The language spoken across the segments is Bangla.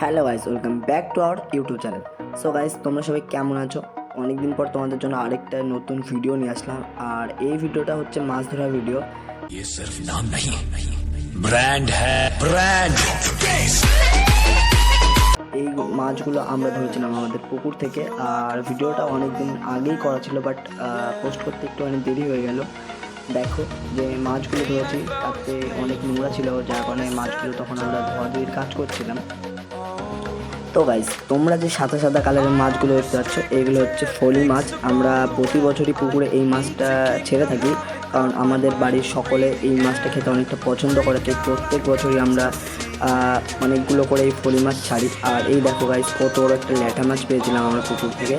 Hello guys, welcome back to our YouTube channel. So guys, তোমরা সবাই কেমন আছো? অনেকদিন পর তোমাদের জন্য আরেকটা নতুন ভিডিও নিয়ে আসলাম। আর এই ভিডিওটা হচ্ছে মাছ ধরার ভিডিও। ये सिर्फ नाम नहीं ब्रांड है ब्रांड। এই মাছগুলো আমরা ধরেছিলাম আমাদের পুকুর থেকে। আর ভিডিওটা অনেকদিন আগেই করা ছিল, বাট পোস্ট করতে একটু অনেক দেরি হয়ে গেল। দেখো যে মাছগুলো ধরেছি তাতে অনেক নোংরা ছিল, যার কারণে মাছগুলো তখন আমরা ধোয়াধুয়ির কাজ করছিলাম। তো গাইস, তোমরা যে সাদা সাদা কালারের মাছগুলো দেখতে পাচ্ছ, এইগুলো হচ্ছে ফলি মাছ। আমরা প্রতি বছরই পুকুরে এই মাছটা ছেড়ে থাকি, কারণ আমাদের বাড়ির সকলে এই মাছটা খেতে অনেকটা পছন্দ করে। তাই প্রত্যেক বছরই আমরা অনেকগুলো করে এই ফলি মাছ ছাড়ি। আর এই দেখো গাইস, কত বড় একটা ল্যাঠা মাছ পেয়েছিলাম আমরা পুকুর থেকে।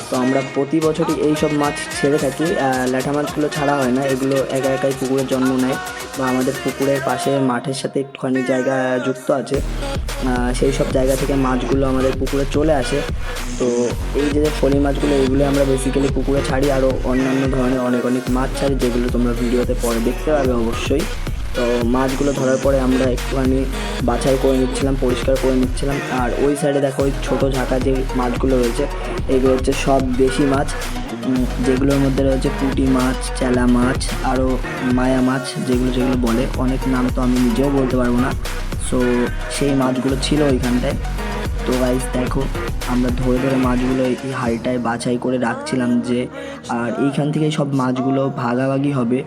তো আমরা প্রতি বছরই এই সব মাছ ছেড়ে থাকি। ল্যাঠা মাছগুলো ছাড়া হয় না, এগুলো একা একাই পুকুরে জন্ম নেয়, বা আমাদের পুকুরের পাশে মাঠের সাথে একটুখানি জায়গা যুক্ত আছে, সেই সব জায়গা থেকে মাছগুলো আমাদের পুকুরে চলে আসে। তো এই যে ফলি মাছগুলো, এইগুলো আমরা বেসিক্যালি পুকুরে ছাড়ি। আরও অন্যান্য ধরনের অনেক অনেক মাছ ছাড়ি, যেগুলো তোমরা ভিডিওতে পরে দেখতে পাবে অবশ্যই। তো মাছগুলো ধরার পরে আমরা একটুখানি বাছাই করে নিচ্ছিলাম, পরিষ্কার করে নিচ্ছিলাম। আর ওই সাইডে দেখো, ওই ছোটো ঝাঁকা যে মাছগুলো রয়েছে, এগুলো হচ্ছে সব দেশি মাছ, যেগুলোর মধ্যে রয়েছে পুঁটি মাছ, চেলা মাছ, আরও মায়া মাছ, যেগুলো যেগুলো বলে, অনেক নাম তো আমি নিজেও বলতে পারবো না। সো সেই মাছগুলো ছিল ওইখানটায়। তো গাইস দেখো, আমরা ধরে ধরে মাছগুলো এই হাঁড়িটায় বাছাই করে রাখছিলাম যে, আর এইখান থেকে সব মাছগুলো ভাগাভাগি হবে।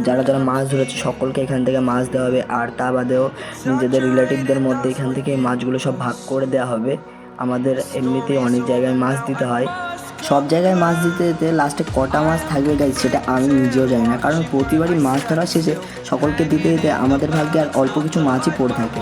যারা যারা মাছ ধরেছে সকলকে এখান থেকে মাছ দেওয়া হবে। আর তা বাদেও নিজেদের রিলেটিভদের মধ্যে এখান থেকে মাছগুলো সব ভাগ করে দেওয়া হবে। আমাদের এমনিতেই অনেক জায়গায় মাছ দিতে হয়। সব জায়গায় মাছ দিতে দিতে লাস্টে কটা মাছ থাকবে গাইস, সেটা আমি নিজেও জানি না, কারণ প্রতিবারই মাছ ধরা শেষে সকলকে দিতে দিতে আমাদের ভাগ্যে আর অল্প কিছু মাছই পড়ে থাকে।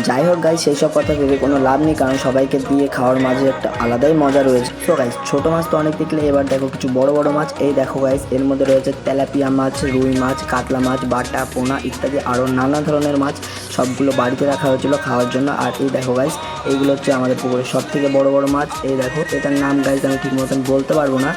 যাই হোক গাইস, সেই সব কথা ভেবে কোনো লাভ নেই, কারণ সবাইকে দিয়ে খাওয়ার মাঝে একটা আলাদাই মজা রয়েছে। তো গাইস, ছোটো মাছ তো অনেক দেখলে, এবার দেখো কিছু বড় বড় মাছ। এই দেখো গাইস, এর মধ্যে রয়েছে তেলাপিয়া মাছ, রুই মাছ, কাতলা মাছ, বাটা, পোনা ইত্যাদি আরও নানা ধরনের মাছ। সবগুলো বাড়িতে রাখা হয়েছিল খাওয়ার জন্য। আর এই দেখো গাইস, এইগুলো হচ্ছে আমাদের পুকুরের সব থেকে বড় বড় মাছ। এই দেখো, এটার নাম গাইস আমি ঠিক মতন বলতে পারবো না।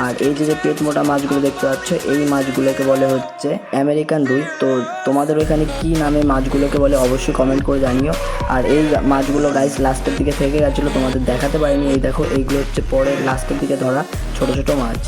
আর এই যে পেট মোটা মাছগুলো দেখতে পাচ্ছ, এই মাছগুলোকে বলে হচ্ছে আমেরিকান রুই। তো তোমাদের ওইখানে কী নামে মাছগুলোকে বলে অবশ্যই কমেন্ট করে জানিও। আর এই মাছগুলো গাইস লাস্টের দিকে থেকে গেছিলো, তোমাদের দেখাতে পারিনি। এই দেখো, এইগুলো হচ্ছে পরে লাস্টের দিকে ধরা ছোটো ছোটো মাছ।